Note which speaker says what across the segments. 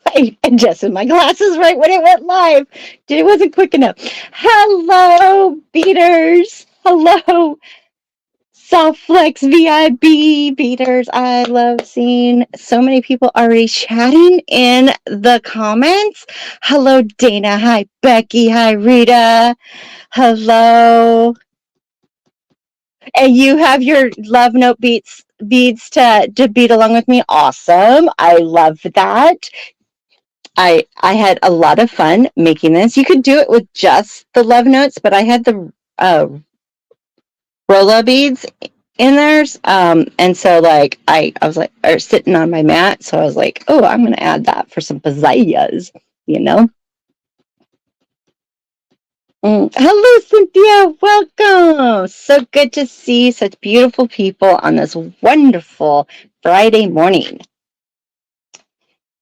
Speaker 1: I adjusted my glasses right when it went live. It wasn't quick enough. Hello, beaters. Hello, Soft Flex VIB beaters. I love seeing so many people already chatting in the comments. Hello, Dana. Hi, Becky. Hi, Rita. Hello. And you have your love note beads to bead along with me. Awesome. I love that. I had a lot of fun making this. You could do it with just the love notes, but I had the Rola beads in theirs. And so like I was like sitting on my mat, so I was like, oh, I'm gonna add that for some pizzazz, you know. Hello, Cynthia. Welcome. So good to see such beautiful people on this wonderful Friday morning.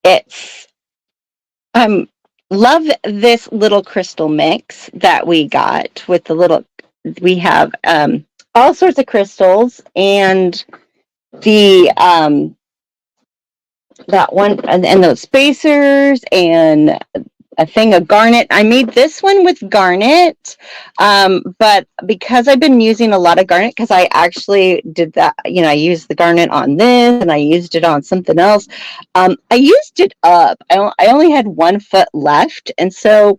Speaker 1: It's love this little crystal mix that we got with the little. We have all sorts of crystals and the that one and those spacers and a thing of garnet. I made this one with garnet, but because I've been using a lot of garnet, because I actually did that, you know, I used the garnet on this and I used it on something else. I used it up. I only had 1 foot left, and so,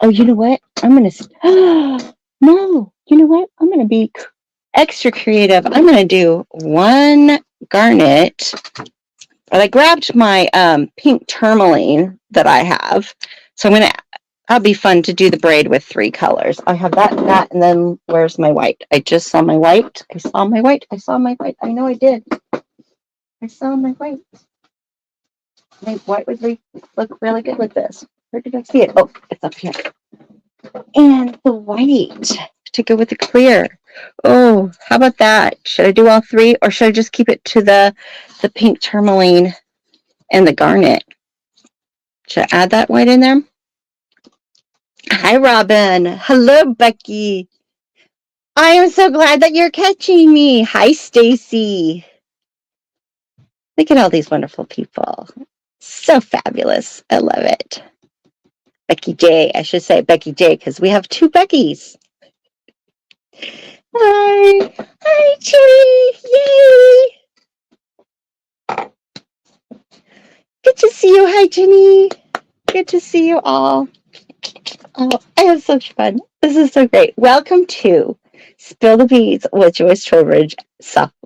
Speaker 1: oh, you know what? I'm gonna no, you know what? I'm gonna be extra creative. I'm gonna do 1 garnet. But I grabbed my pink tourmaline that I have. So that'll be fun to do the braid with 3 colors. I have that, and then where's my white? I just saw my white. I saw my white. I saw my white. I know I did. I saw my white. My white would look really good with this. Where did I see it? Oh, it's up here. And the white to go with the clear. Oh, how about that? Should I do all 3, or should I just keep it to the pink tourmaline and the garnet? Should I add that white in there? Hi, Robin. Hello, Becky. I am so glad that you're catching me. Hi, Stacy. Look at all these wonderful people. So fabulous. I love it. Becky J. I should say Becky J, because we have 2 Beckys. Hi. Hi, Jenny. Yay. Good to see you. Hi, Jenny. Good to see you all. Oh, I have such fun. This is so great. Welcome to Spill the Beads with Joyce Trowbridge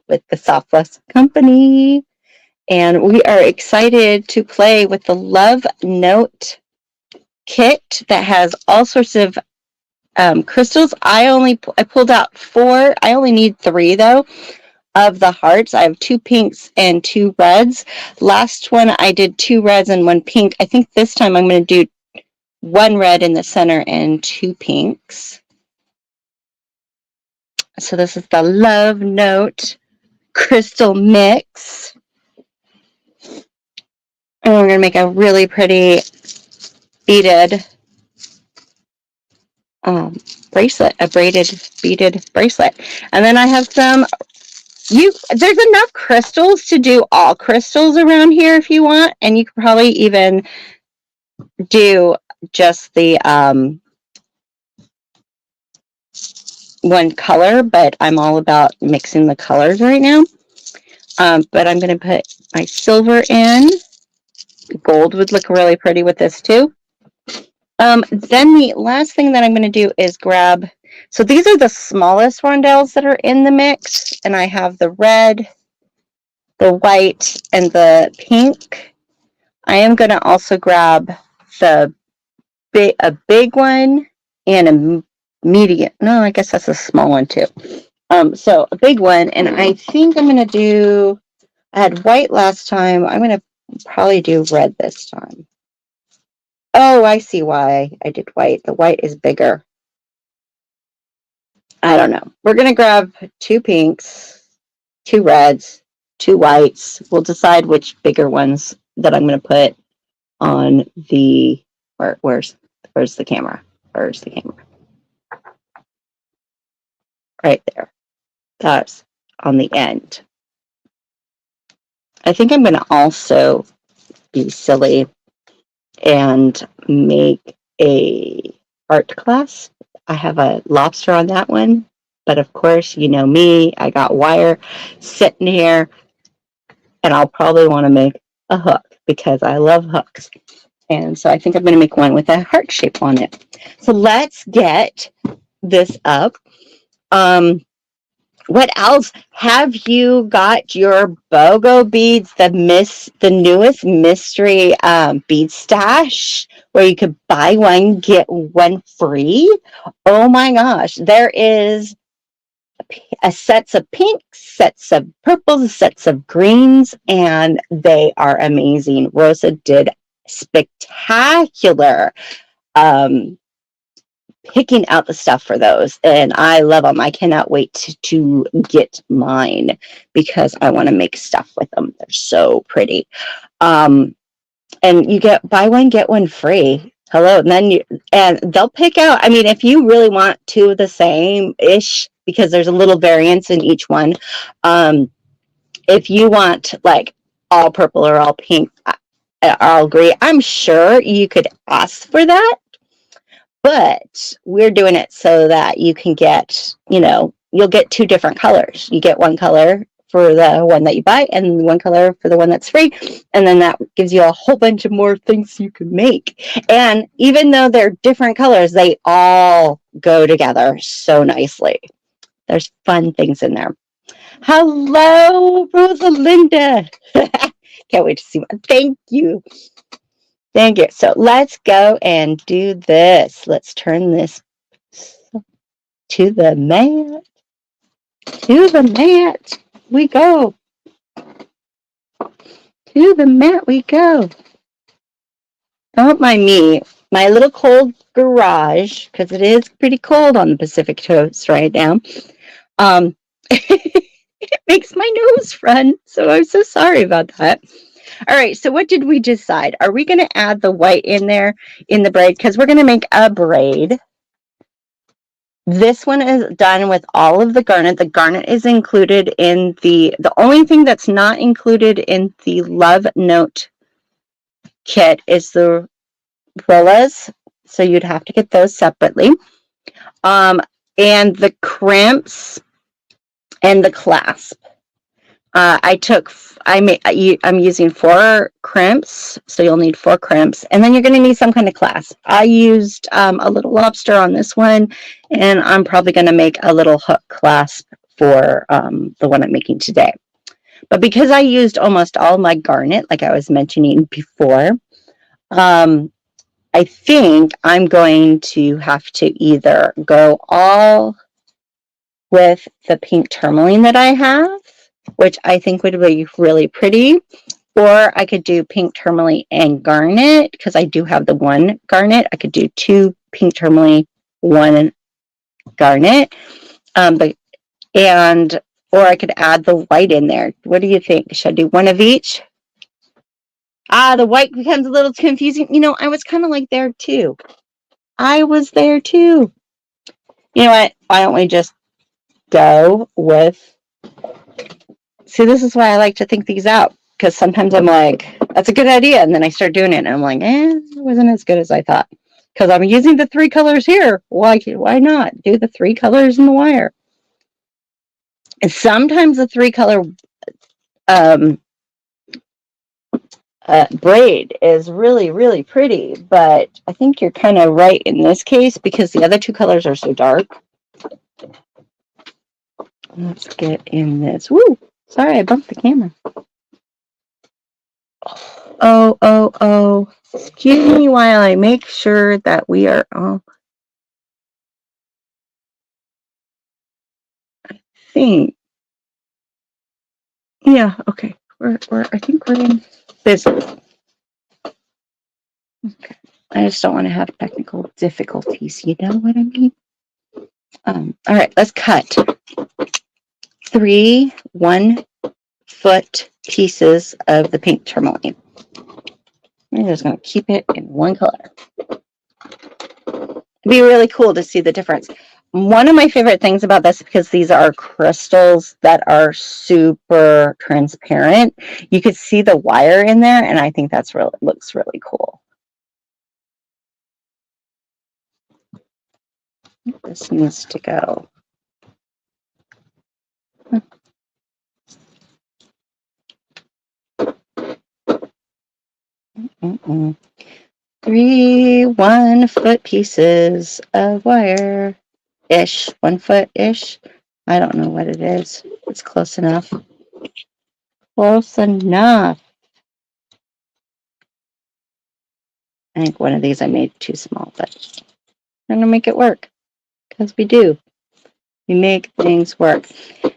Speaker 1: with the Soft Flex Company. And we are excited to play with the Love Note kit that has all sorts of crystals. I pulled out 4. I only need 3 though of the hearts. I have 2 pinks and 2 reds. Last one I did 2 reds and 1 pink. I think this time I'm going to do 1 red in the center and 2 pinks. So this is the Love Note crystal mix. And we're going to make a really pretty beaded bracelet, a braided beaded bracelet. And then I have there's enough crystals to do all crystals around here if you want. And you could probably even do just the 1 color, but I'm all about mixing the colors right now. But I'm going to put my silver in. Gold would look really pretty with this too. Then the last thing that I'm going to do is grab, so these are the smallest rondelles that are in the mix, and I have the red, the white, and the pink. I am going to also grab a big one and a medium. No, I guess that's a small one too. So a big one, and I think I'm going to do, I had white last time. I'm going to probably do red this time. Oh, I see why I did white. The white is bigger. I don't know. We're going to grab 2 pinks, 2 reds, 2 whites. We'll decide which bigger ones that I'm going to put on the, where's the camera? Where's the camera? Right there. That's on the end. I think I'm going to also be silly and make a art class. I have a lobster on that one, but of course, you know me, I got wire sitting here, and I'll probably want to make a hook because I love hooks. And so I think I'm going to make one with a heart shape on it. So let's get this up. What else? Have you got your BOGO beads, the newest mystery bead stash where you could buy one, get one free? Oh my gosh, there is a sets of pinks, sets of purples, sets of greens, and they are amazing. Rosa did spectacular picking out the stuff for those, and I love them. I cannot wait to get mine because I want to make stuff with them. They're so pretty. And you get buy one get one free. Hello, and they'll pick out. I mean, if you really want two of the same ish, because there's a little variance in each one. If you want like all purple or all pink, all green, I'm sure you could ask for that. But we're doing it so that you can get, you'll get two different colors. You get one color for the one that you buy and one color for the one that's free. And then that gives you a whole bunch of more things you can make. And even though they're different colors, they all go together so nicely. There's fun things in there. Hello, Rosalinda. Can't wait to see one. Thank you. Thank you. So let's go and do this. Let's turn this to the mat. To the mat we go. To the mat we go. Don't mind me. My little cold garage, because it is pretty cold on the Pacific Coast right now. It makes my nose run. So I'm so sorry about that. All right, so what did we decide? Are we going to add the white in there in the braid? Because we're going to make a braid. This one is done with all of the garnet. The garnet is included in the only thing that's not included in the Love Note kit is the Rolas. So you'd have to get those separately. And the crimps and the clasp. I'm using 4 crimps, so you'll need 4 crimps, and then you're going to need some kind of clasp. I used a little lobster on this one, and I'm probably going to make a little hook clasp for the one I'm making today. But because I used almost all my garnet, like I was mentioning before, I think I'm going to have to either go all with the pink tourmaline that I have, which I think would be really pretty, or I could do pink tourmaline and garnet, because I do have the one garnet. I could do 2 pink tourmaline, 1 garnet, or I could add the white in there. What do you think? Should I do 1 of each? The white becomes a little confusing. I was kind of like there too. I was there too. You know what? Why don't we just go with... See, this is why I like to think these out, because sometimes I'm like, that's a good idea, and then I start doing it, and I'm like, it wasn't as good as I thought, because I'm using the 3 colors here. Why not do the 3 colors in the wire? And sometimes the 3 color braid is really, really pretty, but I think you're kind of right in this case, because the other 2 colors are so dark. Let's get in this. Woo! Sorry, I bumped the camera. Oh. Excuse me while I make sure that we are all... I think... Yeah, okay. I think we're in business. Okay. I just don't want to have technical difficulties. You know what I mean? All right, let's cut 3 1-foot pieces of the pink tourmaline. I'm just going to keep it in one color. It'd be really cool to see the difference. One of my favorite things about this, because these are crystals that are super transparent, you could see the wire in there, and I think looks really cool. This needs to go. Mm-mm. 3 1-foot pieces of wire ish, 1 foot ish. I don't know what it is. It's close enough. Close enough. I think one of these I made too small, but I'm gonna make it work because we do. We make things work.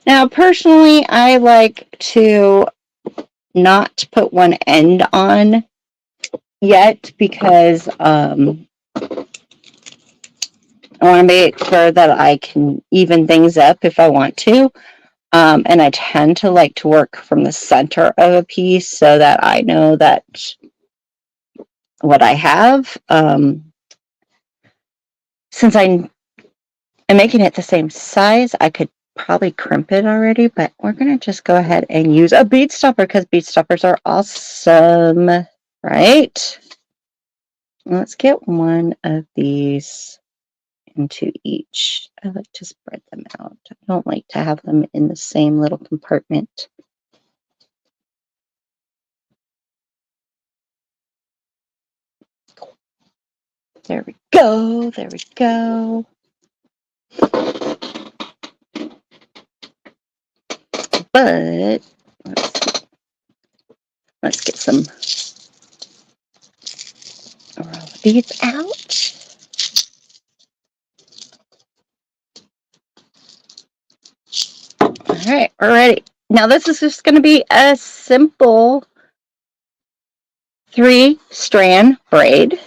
Speaker 1: Now, personally, I like to not put one end on yet because I want to make sure that I can even things up if I want to. And I tend to like to work from the center of a piece so that I know that what I have. Since I am making it the same size, I could probably crimp it already, but we're going to just go ahead and use a bead stopper because bead stoppers are awesome, right? Let's get one of these into each. I like to spread them out. I don't like to have them in the same little compartment. There we go. There we go. But let's get some Rola beads out. All right, we're ready. Now this is just going to be a simple 3-strand braid.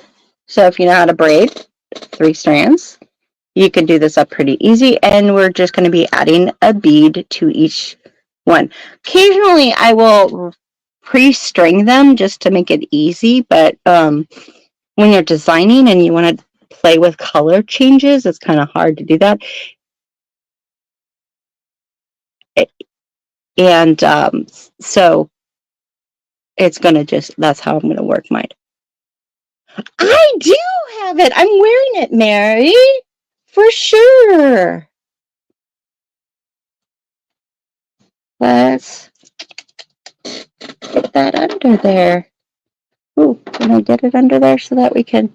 Speaker 1: So if you know how to braid 3 strands, you can do this up pretty easy. And we're just going to be adding a bead to each one. Occasionally I will pre-string them just to make it easy, but when you're designing and you want to play with color changes, it's kind of hard to do that. And so it's going to just, that's how I'm going to work mine. I do have it. I'm wearing it, Mary, for sure. Let's get that under there. Ooh, can I get it under there so that we can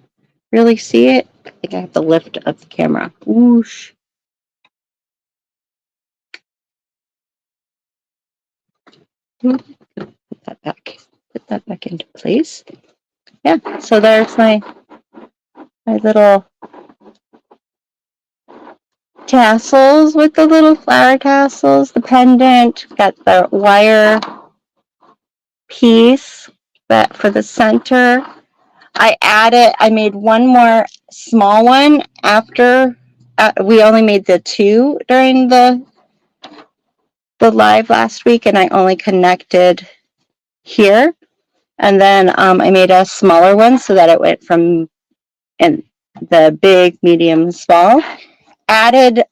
Speaker 1: really see it? I think I have to lift up the camera. Whoosh. Put that back into place. Yeah, so there's my little tassels with the little flower tassels, the pendant, got the wire piece that for the center. I made one more small one after we only made the 2 during the live last week, and I only connected here. And then I made a smaller one so that it went from the big, medium, small. Added,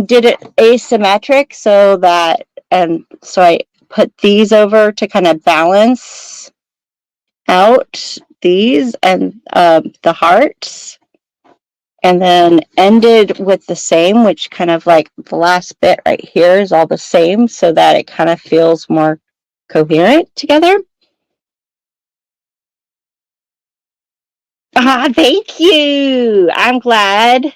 Speaker 1: did it asymmetric so that, and so I put these over to kind of balance out these and the hearts, and then ended with the same, which kind of like the last bit right here is all the same so that it kind of feels more coherent together. Thank you. I'm glad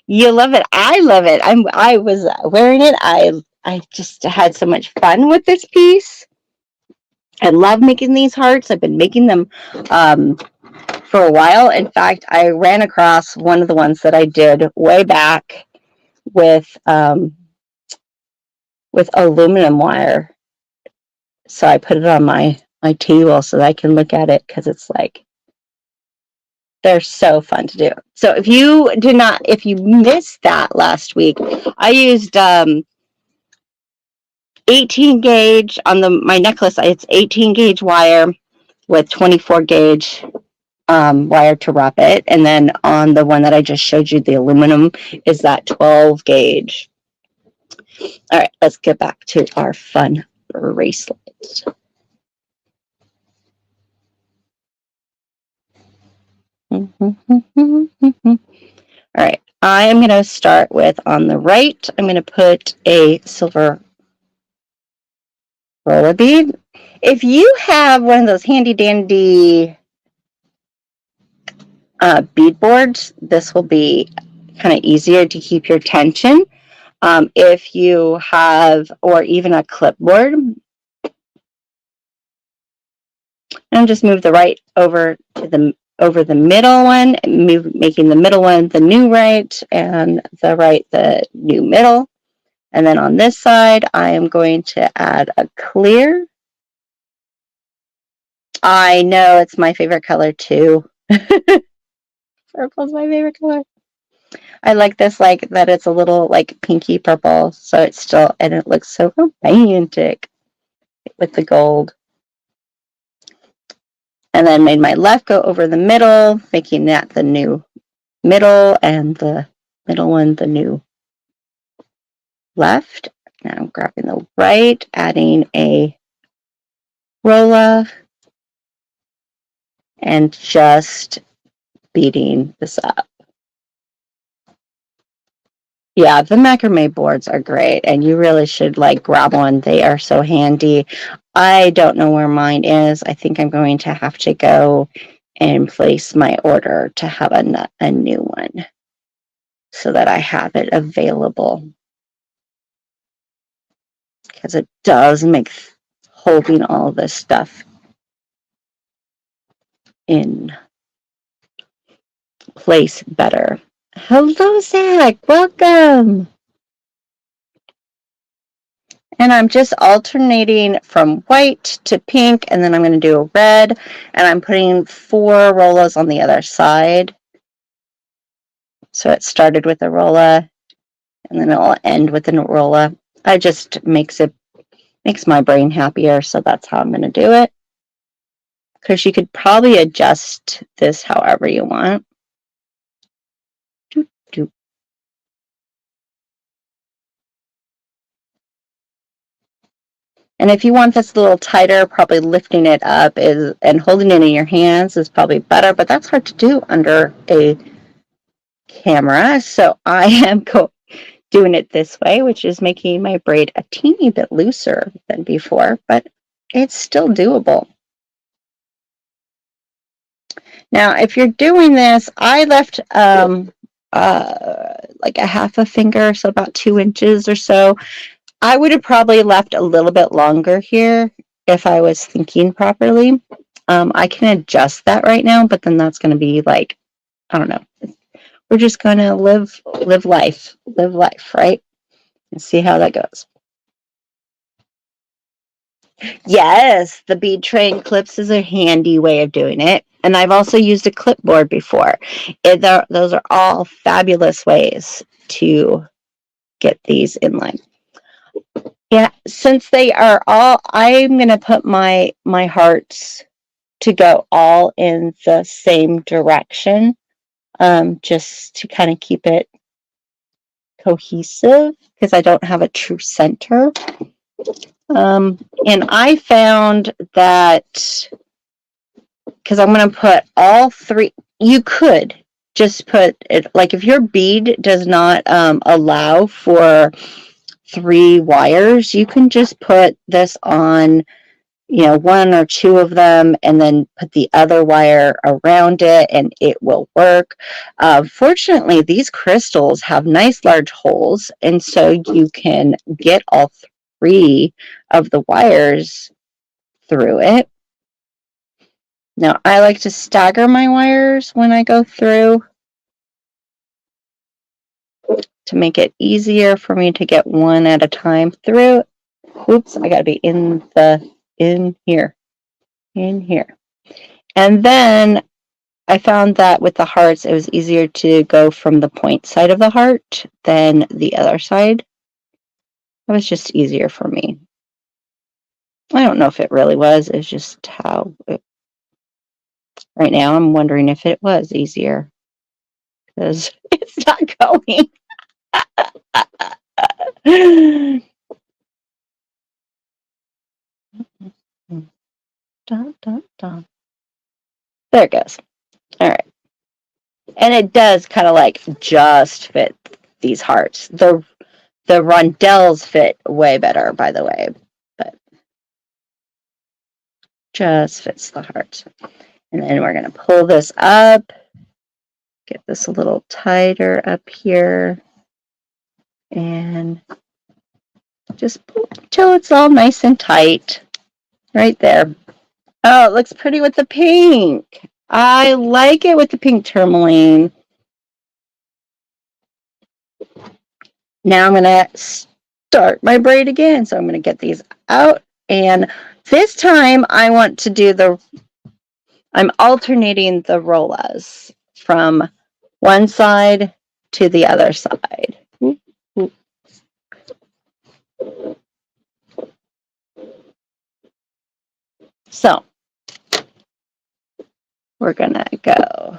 Speaker 1: you love it. I love it. I was wearing it. I just had so much fun with this piece. I love making these hearts. I've been making them for a while. In fact, I ran across one of the ones that I did way back with aluminum wire. So I put it on my table so that I can look at it because it's like they're so fun to do. So if you missed that last week, I used 18 gauge on my necklace. It's 18 gauge wire with 24 gauge wire to wrap it. And then on the one that I just showed you, the aluminum, is that 12 gauge. All right, let's get back to our fun bracelet. All right, I am going to start with, on the right, I'm going to put a silver Rola bead. If you have one of those handy dandy bead boards, this will be kind of easier to keep your tension. If you have, or even a clipboard, and just move the right over to the middle one, making the middle one the new right and the right the new middle. And then on this side, I am going to add a clear. I know it's my favorite color too. Purple's my favorite color. I like this, like that it's a little like pinky purple, so it's still, and it looks so romantic with the gold. And then made my left go over the middle, making that the new middle and the middle one the new left. Now I'm grabbing the right, adding a Rola, and just beading this up. Yeah, the macrame boards are great, and you really should like grab one. They are so handy. I don't know where mine is. I think I'm going to have to go and place my order to have a new one so that I have it available, because it does make holding all this stuff in place better. Hello, Zach. Welcome. And I'm just alternating from white to pink, and then I'm going to do a red, and I'm putting 4 Rolas on the other side. So it started with a Rola, and then it'll end with a Rola. I just makes my brain happier, so that's how I'm going to do it. Because you could probably adjust this however you want. Doop, doop. And if you want this a little tighter, probably lifting it up and holding it in your hands is probably better, but that's hard to do under a camera. So I am doing it this way, which is making my braid a teeny bit looser than before, but it's still doable. Now, if you're doing this, I left like a half a finger, so about 2 inches or so. I would have probably left a little bit longer here if I was thinking properly. I can adjust that right now, but then that's going to be like, I don't know. We're just going to live life, right? And see how that goes. Yes, the bead tray clips is a handy way of doing it. And I've also used a clipboard before. Those are all fabulous ways to get these in line. Yeah, since they are all, I'm going to put my hearts to go all in the same direction, just to kind of keep it cohesive, because I don't have a true center. And I found that, because I'm going to put all 3, you could just put it, like if your bead does not allow for 3 wires, you can just put this on, 1 or 2 of them, and then put the other wire around it, and it will work. Fortunately, these crystals have nice large holes, and so you can get all 3 of the wires through it. Now, I like to stagger my wires when I go through to make it easier for me to get one at a time through. Oops, I gotta be in here. And then I found that with the hearts, it was easier to go from the point side of the heart than the other side. It was just easier for me. I don't know if it really was. It's just how right now I'm wondering if it was easier, because it's not going. Dun, dun, dun. There it goes. All right. And it does kind of like just fit these hearts. The rondelles fit way better, by the way, but just fits the heart. And then we're going to pull this up, get this a little tighter up here, and just pull till it's all nice and tight right there. Oh, it looks pretty with the pink. I like it with the pink tourmaline. Now I'm going to start my braid again. So I'm going to get these out. And this time I want to do I'm alternating the Rolas from one side to the other side. So we're going to go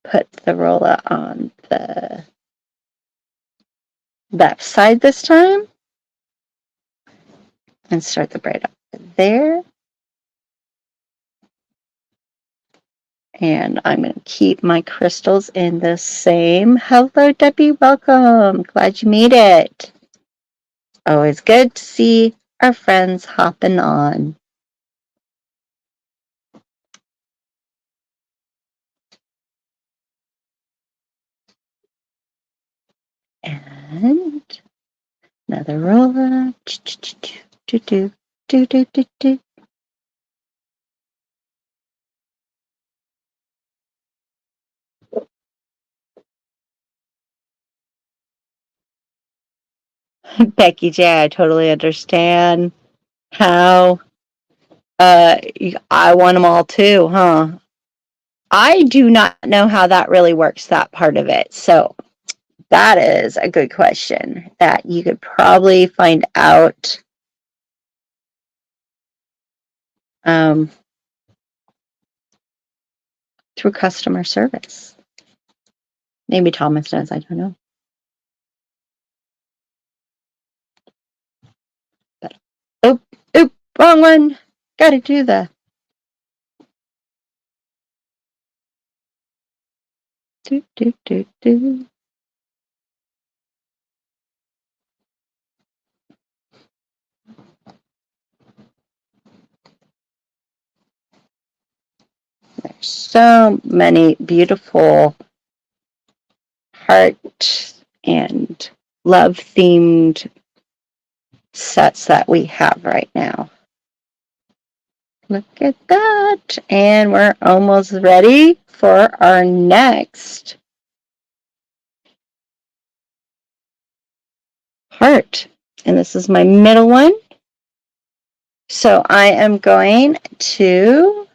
Speaker 1: put the Rola on the left side this time and start the braid up there. And I'm going to keep my crystals in the same. Hello, Debbie. Welcome. Glad you made it. Always good to see our friends hopping on. And another roller. Becky J, I totally understand how I want them all too, huh? I do not know how that really works, that part of it. So that is a good question that you could probably find out through customer service. Maybe Thomas does, I don't know. But, oop, wrong one. Gotta do the. Do. There's so many beautiful heart and love themed sets that we have right now. Look at that. And we're almost ready for our next heart. And this is my middle one. So I am going to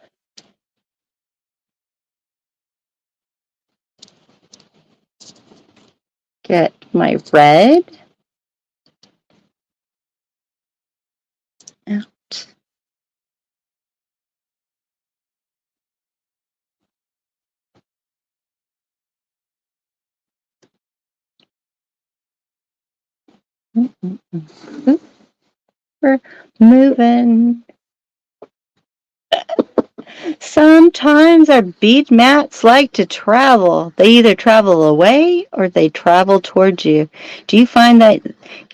Speaker 1: get my red out. We're moving. Sometimes our bead mats like to travel. They either travel away or they travel towards you. Do you find that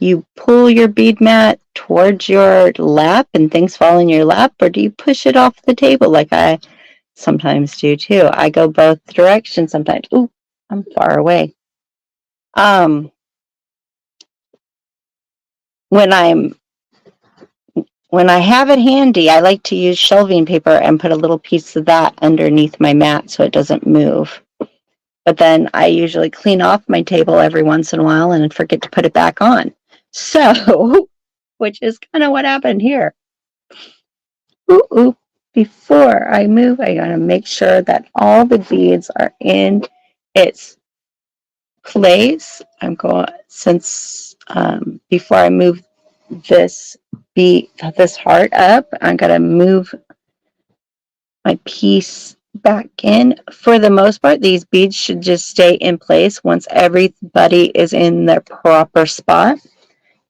Speaker 1: you pull your bead mat towards your lap and things fall in your lap, or do you push it off the table like I sometimes do too? I go both directions sometimes. Ooh, I'm far away. When I have it handy, I like to use shelving paper and put a little piece of that underneath my mat so it doesn't move. But then I usually clean off my table every once in a while and forget to put it back on. So, which is kind of what happened here. Ooh. Before I move, I gotta make sure that all the beads are in its place. I'm going, since before I move this heart up, I'm gonna move my piece back in. For the most part, these beads should just stay in place once everybody is in their proper spot.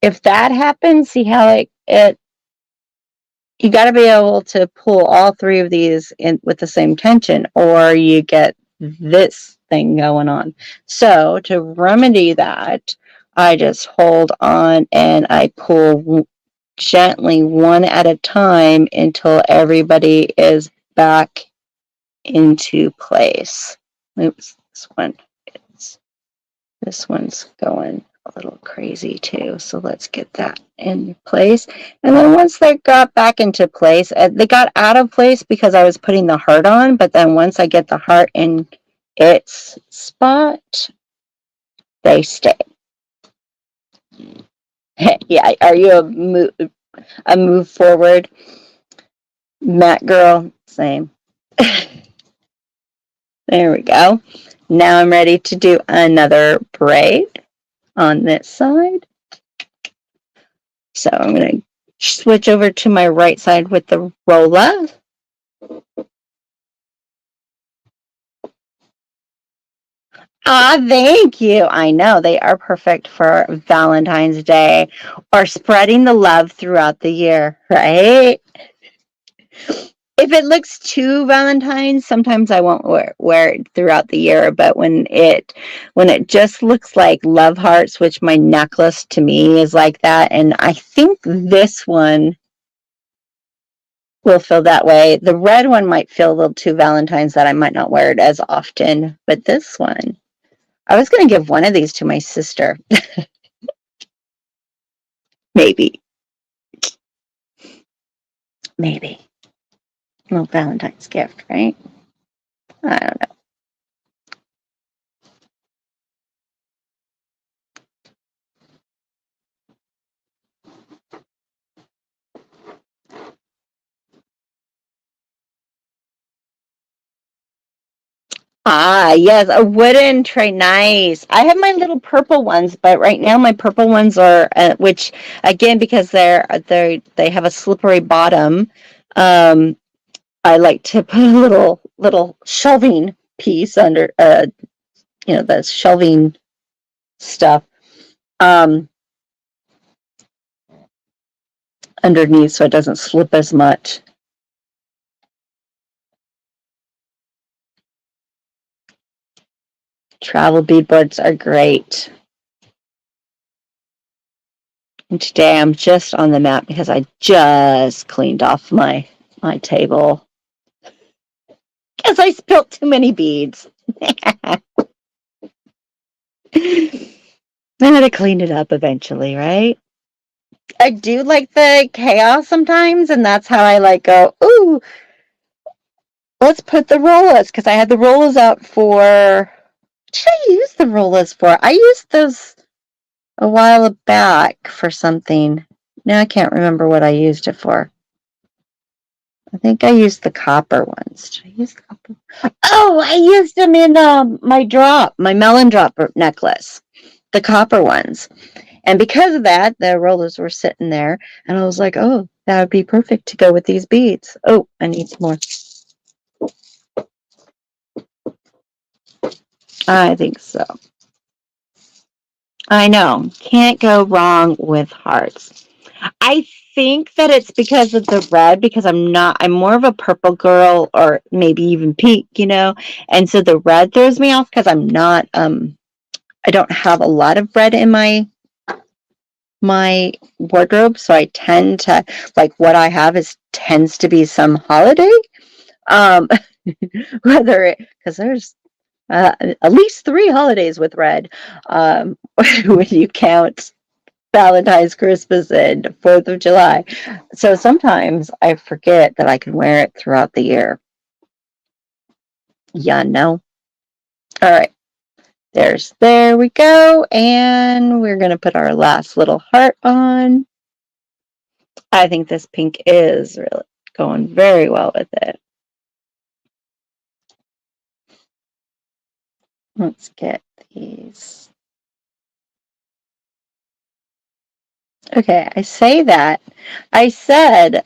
Speaker 1: If that happens, see how you got to be able to pull all three of these in with the same tension, or you get this thing going on. So to remedy that, I just hold on and I pull gently one at a time until everybody is back into place. Oops, this one's going a little crazy too. So let's get that in place. And then once they got back into place, they got out of place because I was putting the heart on. But then once I get the heart in its spot, they stay. Yeah, are you a move forward mat girl? Same. There we go. Now I'm ready to do another braid on this side. So I'm going to switch over to my right side with the Rola. Ah, thank you. I know they are perfect for Valentine's Day or spreading the love throughout the year, right? If it looks too Valentine's, sometimes I won't wear it throughout the year. But when it just looks like love hearts, which my necklace to me is like that, and I think this one will feel that way. The red one might feel a little too Valentine's that I might not wear it as often. But this one, I was going to give one of these to my sister. Maybe. Maybe. A little Valentine's gift, right? I don't know. Ah, yes, a wooden tray. Nice. I have my little purple ones, but right now my purple ones are, which again, because they have a slippery bottom, I like to put a little shelving piece under, the shelving stuff, underneath so it doesn't slip as much. Travel beadboards are great. And today I'm just on the mat because I just cleaned off my table because I spilt too many beads. I had to clean it up eventually, right? I do like the chaos sometimes, and that's how I like go, ooh, let's put the Rolas, because I had the Rolas out for, what did I use the Rolas for? I used those a while back for something. Now I can't remember what I used it for. I think I used the copper ones. Did I use the copper? Oh, I used them in my melon drop necklace, the copper ones. And because of that, the rollers were sitting there, and I was like, oh, that would be perfect to go with these beads. Oh, I need some more. I think so. I know. Can't go wrong with hearts. I think that it's because of the red, because I'm more of a purple girl, or maybe even pink, and so the red throws me off because I'm not, I don't have a lot of red in my wardrobe, so I tend to, like, what I have tends to be some holiday, because there's at least 3 holidays with red, when you count Valentine's, Christmas, and 4th of July. So sometimes I forget that I can wear it throughout the year. Yeah, no. All right. There we go. And we're going to put our last little heart on. I think this pink is really going very well with it. Let's get these. Okay, I said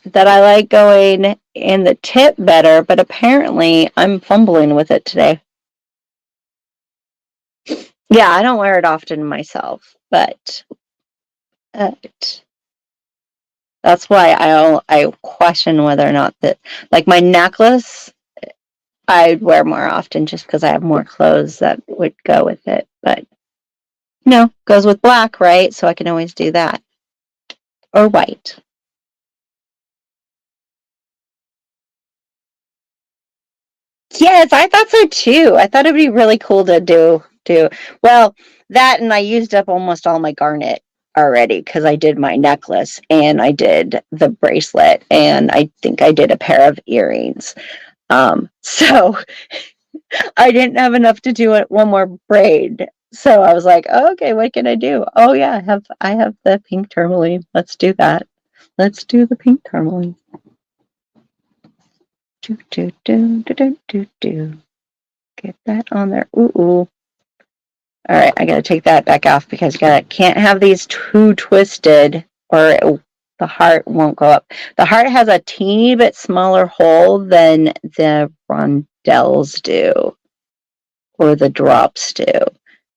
Speaker 1: that I like going in the tip better, but apparently I'm fumbling with it today. Yeah, I don't wear it often myself, but that's why I question whether or not that, like, my necklace I'd wear more often just because I have more clothes that would go with it. But no, goes with black, right? So I can always do that. Or white. Yes, I thought so too. I thought it'd be really cool to do well that, and I used up almost all my garnet already because I did my necklace and I did the bracelet and I think I did a pair of earrings. So I didn't have enough to do it one more braid. So I was like, oh, okay, what can I do? Oh yeah, I have the pink tourmaline. Let's do that. Let's do the pink tourmaline. Do do do do do do do. Get that on there. Ooh ooh. All right, I gotta take that back off because can't have these too twisted or the heart won't go up. The heart has a teeny bit smaller hole than the rondelles do or the drops do.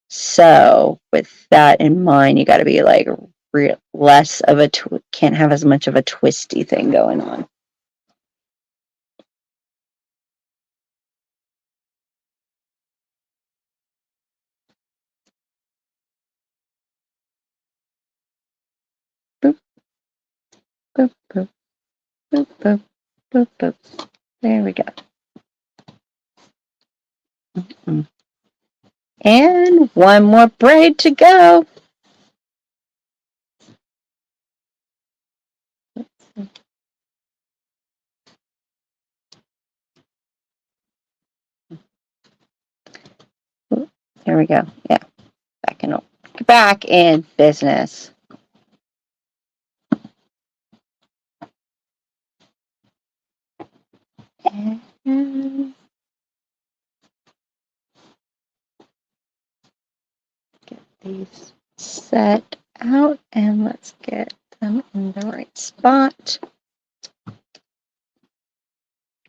Speaker 1: So with that in mind, you got to be like less of a can't have as much of a twisty thing going on. Boop, boop, boop, boop, boop, boop, boop. There we go. Mm-mm. And one more braid to go. There we go. Yeah, back in business. And get these set out and let's get them in the right spot.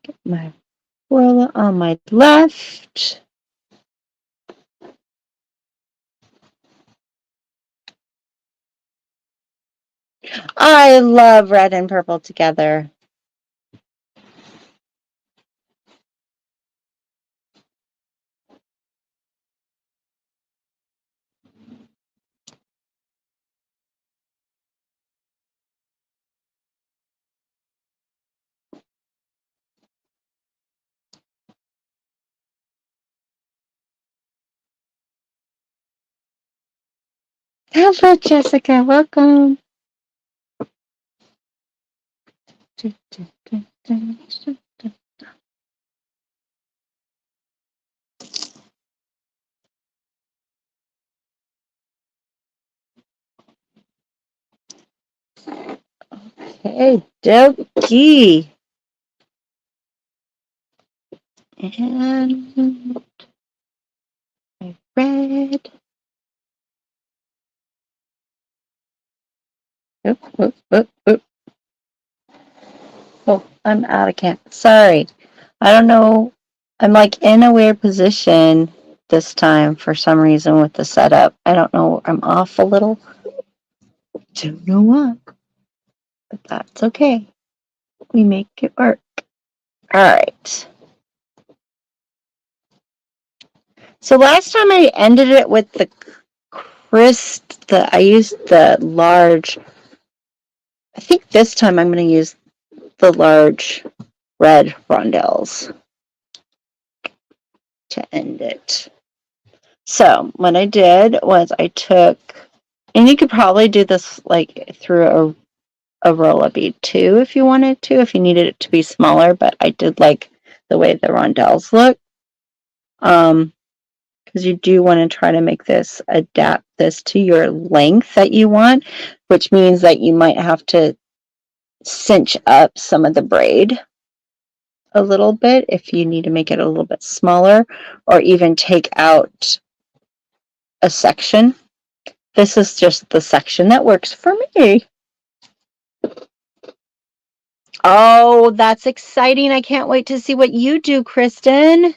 Speaker 1: Get my Rola on my left. I love red and purple together. Hello, Jessica. Welcome. Hey, Doki. And my red. Oop, oop, oop, oop. Oh, I'm out of camp. Sorry. I don't know. I'm like in a weird position this time for some reason with the setup. I don't know. I'm off a little. Don't know what. But that's okay. We make it work. All right. So last time I ended it with the I used the large. I think this time I'm going to use the large red rondelles to end it. So what I did was I took, and you could probably do this like through a Rola bead too if you wanted to, if you needed it to be smaller, but I did like the way the rondelles look. Because you do want to try to make this, adapt this to your length that you want, which means that you might have to cinch up some of the braid a little bit if you need to make it a little bit smaller, or even take out a section. This is just the section that works for me. Oh, that's exciting. I can't wait to see what you do, Kristen.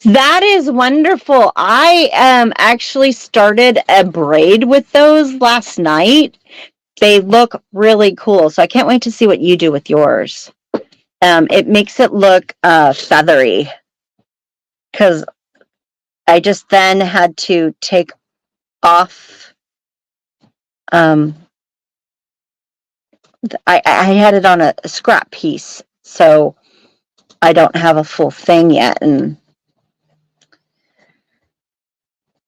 Speaker 1: That is wonderful. I actually started a braid with those last night. They look really cool. So I can't wait to see what you do with yours. It makes it look feathery, because I just then had to take off. I had it on a scrap piece, so I don't have a full thing yet, and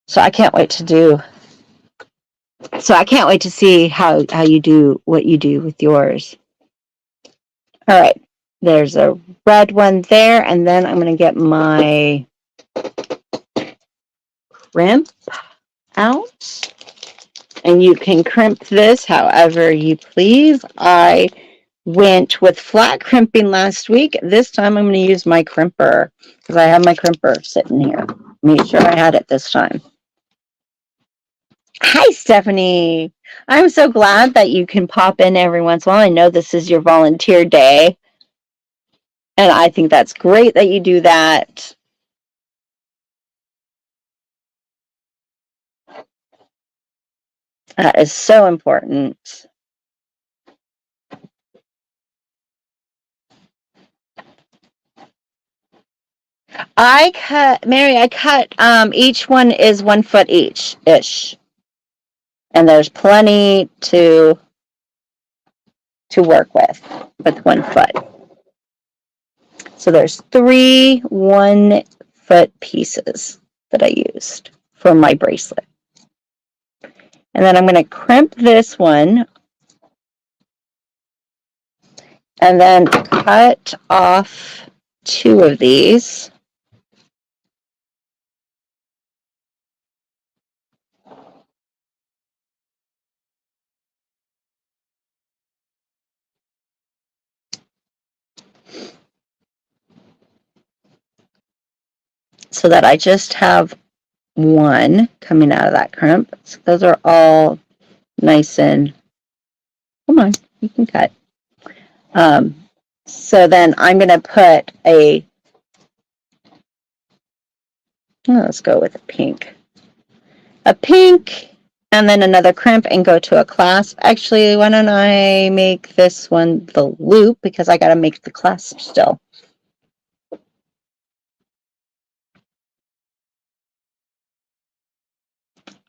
Speaker 1: so I can't wait to do. So I can't wait to see how you do what you do with yours. All right, there's a red one there, and then I'm going to get my crimp out. And you can crimp this however you please. I went with flat crimping last week. This time I'm going to use my crimper because I have my crimper sitting here. Made sure I had it this time. Hi, Stephanie. I'm so glad that you can pop in every once in a while. I know this is your volunteer day, and I think that's great that you do that. That is so important. I cut, Mary, I cut, each one is 1 foot each-ish. And there's plenty to work with 1 foot. So there's 3 1-foot pieces that I used for my bracelet. And then I'm going to crimp this one and then cut off 2 of these. So that I just have 1 coming out of that crimp. So those are all nice and, come on, you can cut. So then I'm going to put let's go with a pink, and then another crimp and go to a clasp. Actually, why don't I make this one the loop, because I got to make the clasp still.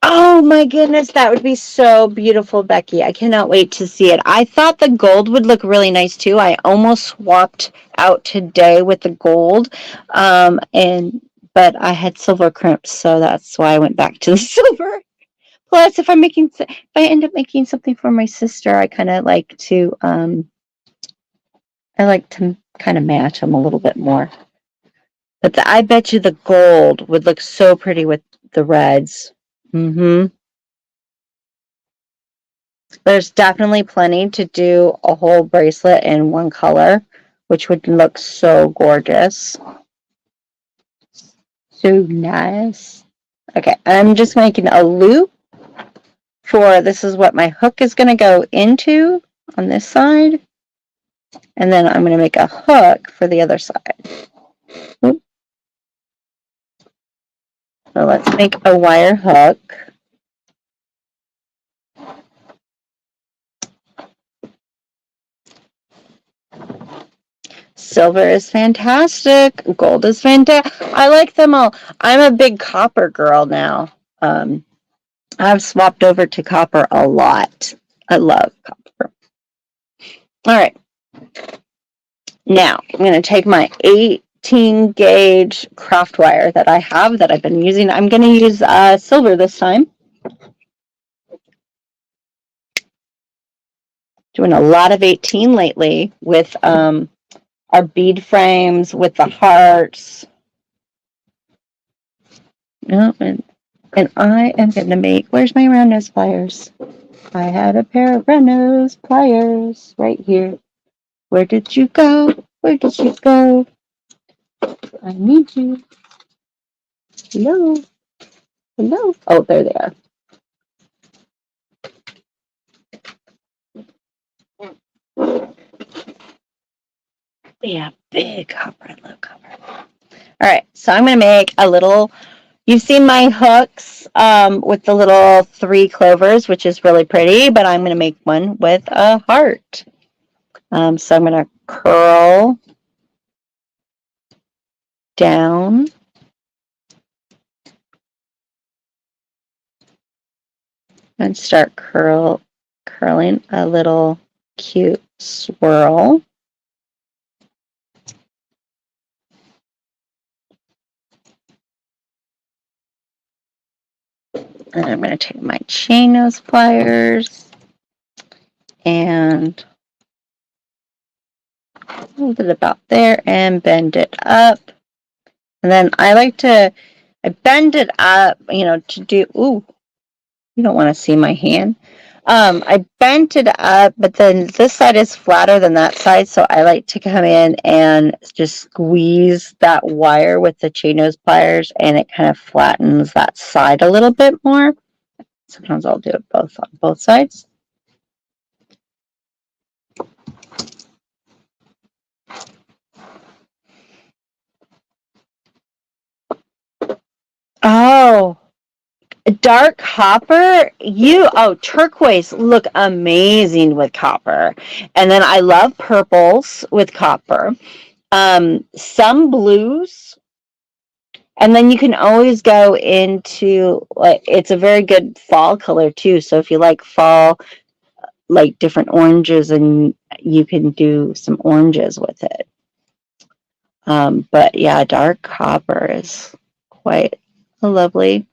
Speaker 1: Oh my goodness, that would be so beautiful, Becky. I cannot wait to see it. I thought the gold would look really nice too. I almost swapped out today with the gold, but I had silver crimps, so that's why I went back to the silver. Plus, if I end up making something for my sister, I kind of like to, kind of match them a little bit more. But I bet you the gold would look so pretty with the reds. There's definitely plenty to do a whole bracelet in one color, which would look so gorgeous. So nice. Okay, I'm just making a loop this is what my hook is going to go into on this side. And then I'm going to make a hook for the other side. Oop. So let's make a wire hook. Silver is fantastic. Gold is fantastic. I like them all. I'm a big copper girl now. I've swapped over to copper a lot. I love copper. All right. Now, I'm going to take my 18 gauge craft wire that I have that I've been using. I'm going to use silver this time. Doing a lot of 18 lately with our bead frames with the hearts. Oh, and I am going to make, where's my round nose pliers? I had a pair of round nose pliers right here. Where did you go? Where did you go? I need you. Hello? Hello? Oh, there they are. Yeah, big copper. I love copper. All right, so I'm going to make a little, you've seen my hooks with the little 3 clovers, which is really pretty, but I'm going to make one with a heart. So I'm going to curl down. And start curling a little cute swirl. And I'm going to take my chain nose pliers and hold it about there and bend it up. And then I bend it up, to do, ooh, you don't want to see my hand. I bent it up, but then this side is flatter than that side, so I like to come in and just squeeze that wire with the chain nose pliers, and it kind of flattens that side a little bit more. Sometimes I'll do it both on both sides. Oh, dark copper, turquoise look amazing with copper. And then I love purples with copper. Some blues. And then you can always go into, like, it's a very good fall color too. So if you like fall, like different oranges, and you can do some oranges with it. But yeah, dark copper is quite lovely.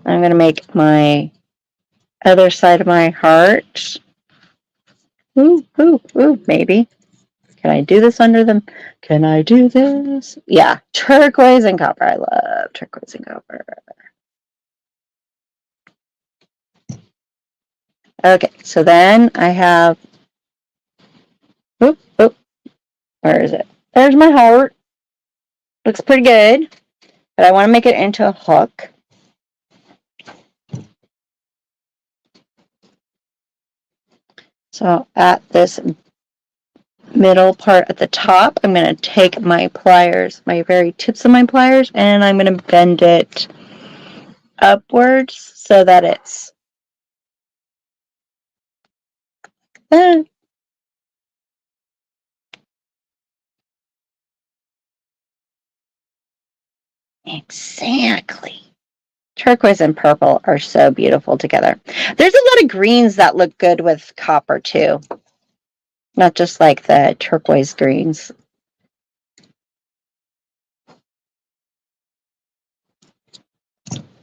Speaker 1: I'm going to make my other side of my heart. Ooh, ooh, ooh, maybe. Can I do this under them? Can I do this? Yeah, turquoise and copper. I love turquoise and copper. Okay, so then I have, oop, oop, where is it? There's my heart. Looks pretty good, but I want to make it into a hook. So at this middle part at the top, I'm going to take my pliers, my very tips of my pliers, and I'm going to bend it upwards so that it's exactly. Turquoise and purple are so beautiful together. There's a lot of greens that look good with copper too. Not just like the turquoise greens.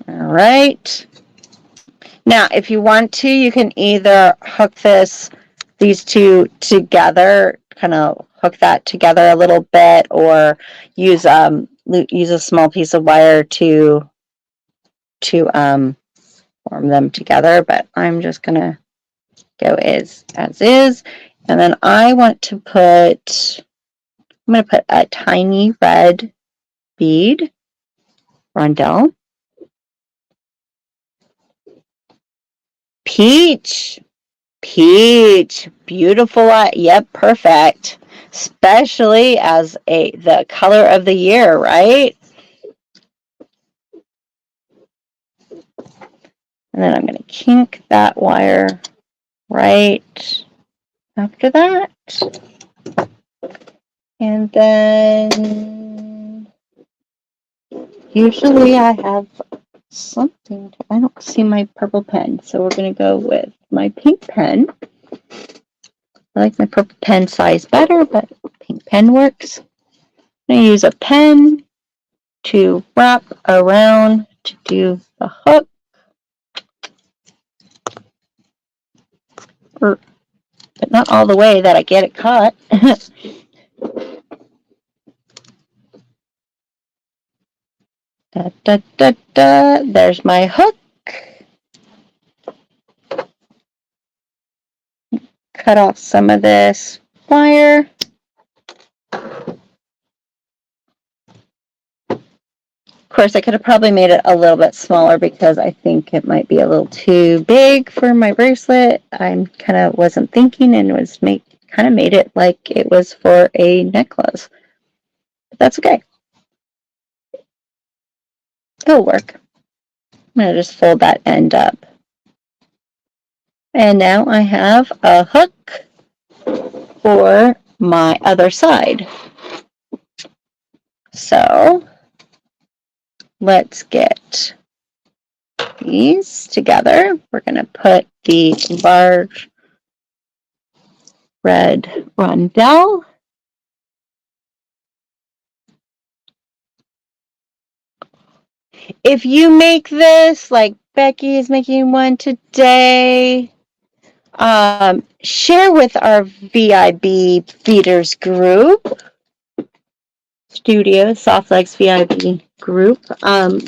Speaker 1: All right. Now, if you want to, you can either hook these two together, kind of hook that together a little bit, or use a small piece of wire to form them together. But I'm just gonna go as is, and then I'm gonna put a tiny red bead rondelle. Peach, beautiful. Yep, perfect. Especially as the color of the year, right? And then I'm going to kink that wire right after that. And then usually I have something. I don't see my purple pen, so we're going to go with my pink pen. I like my purple pen size better, but pink pen works. I'm going to use a pen to wrap around to do the hook. But not all the way that I get it caught. Da, da, da, da. There's my hook. Cut off some of this wire. Of course, I could have probably made it a little bit smaller because I think it might be a little too big for my bracelet. I kind of wasn't thinking and kind of made it like it was for a necklace. But that's okay. It'll work. I'm going to just fold that end up. And now I have a hook for my other side. So let's get these together. We're going to put the large red rondelle. If you make this, like Becky is making one today, share with our VIB Feeders group, Studio Soft Flex VIB group,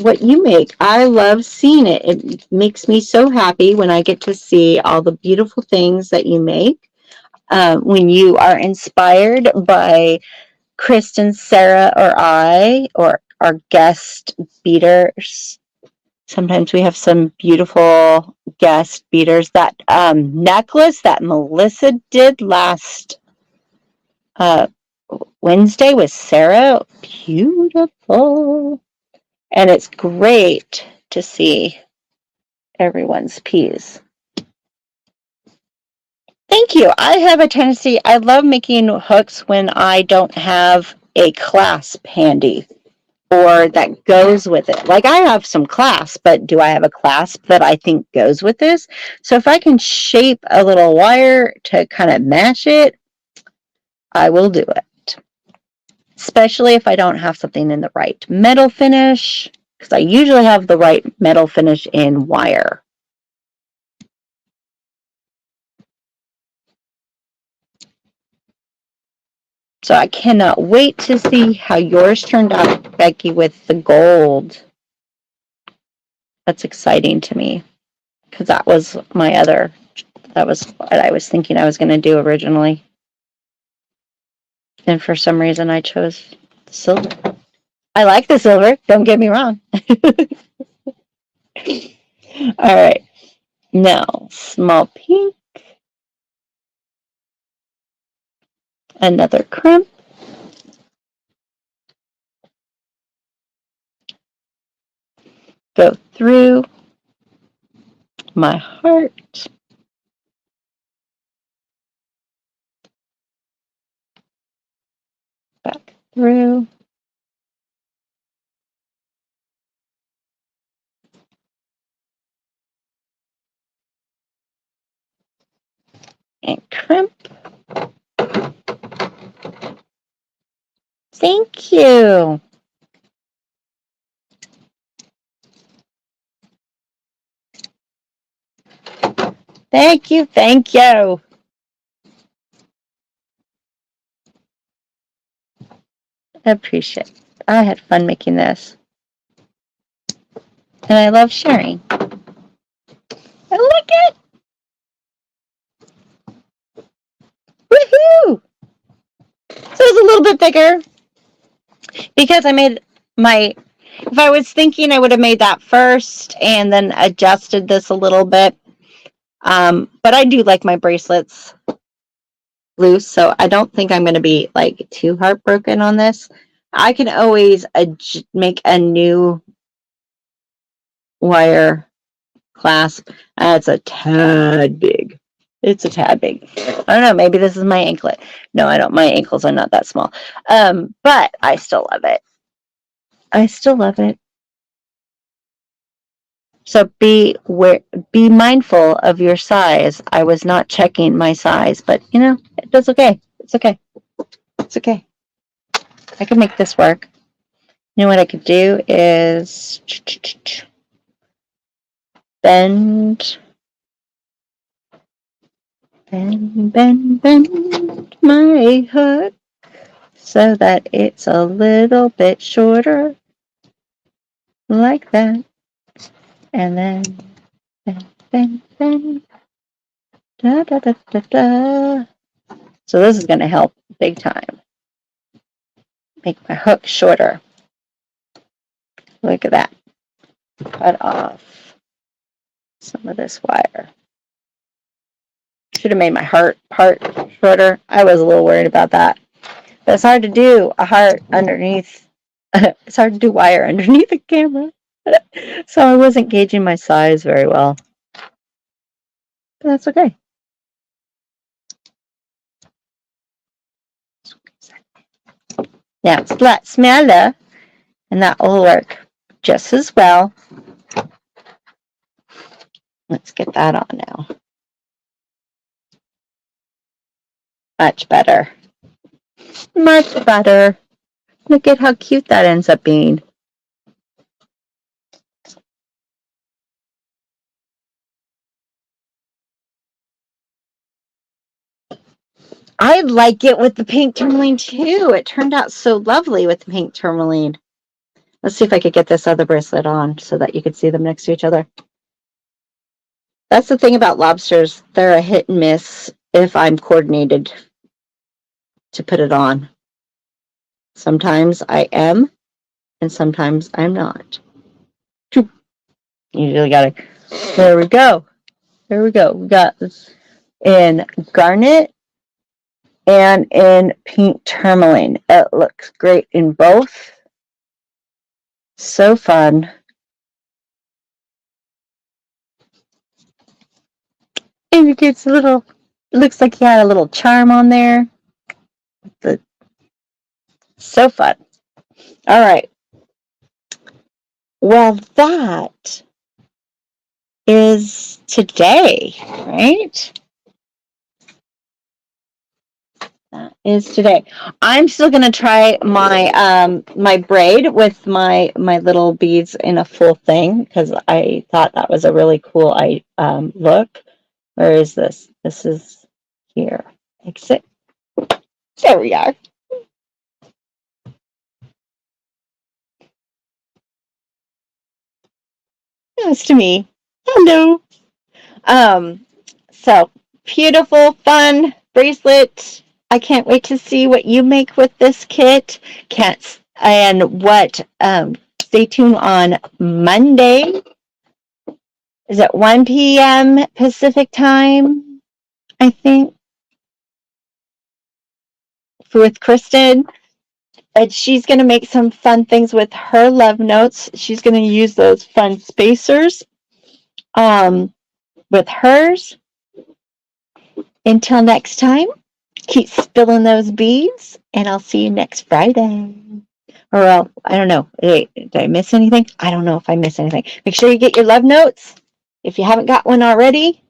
Speaker 1: what you make. I love seeing it. It makes me so happy when I get to see all the beautiful things that you make. When you are inspired by Kristen, Sarah, or I, or our guest beaters. Sometimes we have some beautiful guest beaters. That necklace that Melissa did last Wednesday with Sarah, beautiful. And it's great to see everyone's piece. Thank you. I have a tendency, I love making hooks when I don't have a clasp handy or that goes with it. Like I have some clasp, but do I have a clasp that I think goes with this? So if I can shape a little wire to kind of match it, I will do it. Especially if I don't have something in the right metal finish, because I usually have the right metal finish in wire. So I cannot wait to see how yours turned out, Becky, with the gold. That's exciting to me because that was that was what I was thinking I was going to do originally. And for some reason I chose silver. I like the silver, don't get me wrong. All right, now small pink, another crimp, go through my heart, back through, and crimp. Thank you. Thank you, thank you. I appreciate it. I had fun making this. And I love sharing. I like it. Woohoo! So it's a little bit bigger because I made my, if I was thinking I would have made that first and then adjusted this a little bit. But I do like my bracelets loose, so I don't think I'm going to be like too heartbroken on this. I can always make a new wire clasp. It's a tad big. It's a tad big. I don't know. Maybe this is my anklet. No, I don't. My ankles are not that small. But I still love it. I still love it. So be mindful of your size. I was not checking my size, but you know, it's okay. It's okay. It's okay. I can make this work. You know what I could do is bend my hook so that it's a little bit shorter, like that. And then bend. Da, da, da, da, da. So this is going to help big time. Make my hook shorter. Look at that. Cut off some of this wire. Should have made my heart part shorter. I was a little worried about that. But it's hard to do a heart underneath. It's hard to do wire underneath the camera. So I wasn't gauging my size very well. But that's okay. Now smell it, and that will work just as well. Let's get that on now. Much better. Much better. Look at how cute that ends up being. I like it with the pink tourmaline too. It turned out so lovely with the pink tourmaline. Let's see if I could get this other bracelet on so that you could see them next to each other. That's the thing about lobsters. They're a hit and miss if I'm coordinated to put it on. Sometimes I am, and sometimes I'm not. You really gotta, there we go. There we go. We got this in garnet and in pink tourmaline. It looks great in both. So fun. And it gets a little, looks like he had a little charm on there. So fun. All right. Well, that is today, right? That is today. I'm still gonna try my my braid with my little beads in a full thing because I thought that was a really cool look. Where is this? This is here. Exit. There we are. Nice to me. Hello. So beautiful, fun bracelet. I can't wait to see what you make with this kit. Stay tuned on Monday. Is it 1 p.m. Pacific time? I think with Kristen. And she's going to make some fun things with her love notes. She's going to use those fun spacers with hers. Until next time, keep spilling those beads, and I'll see you next Friday. Or I don't know. Did I miss anything? I don't know if I missed anything. Make sure you get your love notes. If you haven't got one already,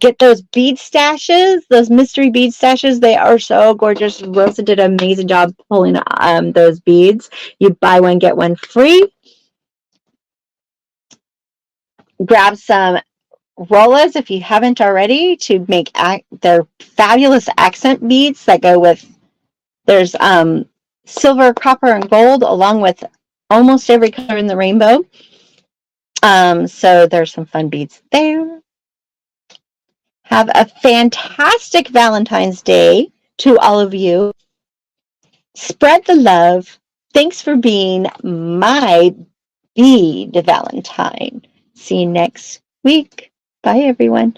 Speaker 1: get those bead stashes, those mystery bead stashes. They are so gorgeous. Rosa did an amazing job pulling those beads. You buy one, get one free. Grab some Rolas if you haven't already to make their fabulous accent beads that go with, there's silver, copper, and gold along with almost every color in the rainbow. So there's some fun beads there. Have a fantastic Valentine's Day to all of you. Spread the love. Thanks for being my bead Valentine. See you next week. Bye, everyone.